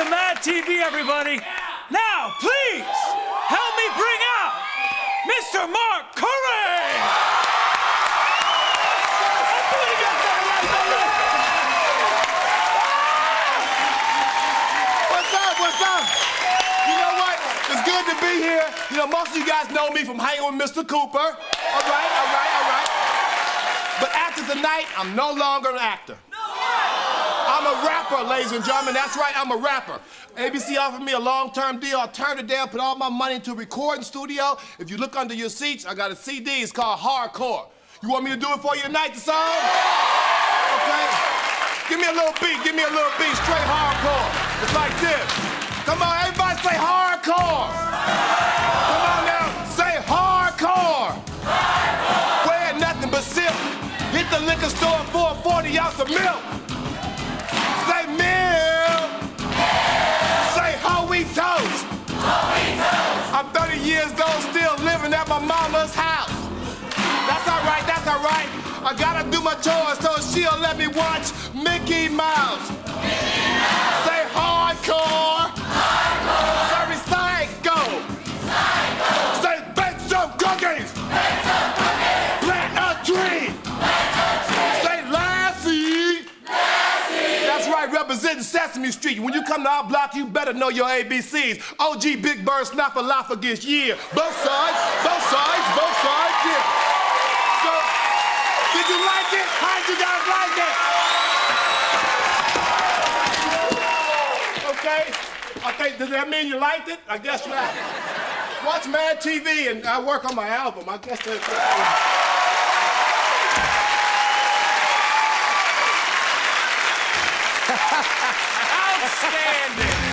to Mad TV, everybody. Now, please, help me bring out Mr. Mark Curry. What's up? You know what? It's good to be here. You know, most of you guys know me from hanging with Mr. Cooper. All right. But after tonight, I'm no longer an actor. I'm a rapper, ladies and gentlemen. That's right, I'm a rapper. ABC offered me a long-term deal. I turned it down, put all my money into a recording studio. If you look under your seats, I got a CD. It's called Hardcore. You want me to do it for you tonight, the song? Okay. Give me a little beat, straight hardcore. It's like this. Come on, everybody say hardcore. Come on now, say hardcore. Wear nothing but silk. Hit the liquor store for a 40-ounce of milk. Say milk. Say hoe toast. I'm 30 years old, still living at my mama's house. That's all right. I gotta do my chores so she'll let me watch Mickey Mouse. Say hardcore. Say recycle. Say bake some cookies. Plant a tree. Say Lassie. That's right, representing Sesame Street. When you come to our block, you better know your ABCs. OG, Big Bird, Snuffleupagus, yeah. Both sides, yeah. So, did you like it? How did you guys like it? Okay, does that mean you liked it? I guess not. Watch Mad TV and I work on my album. I guess that's Outstanding.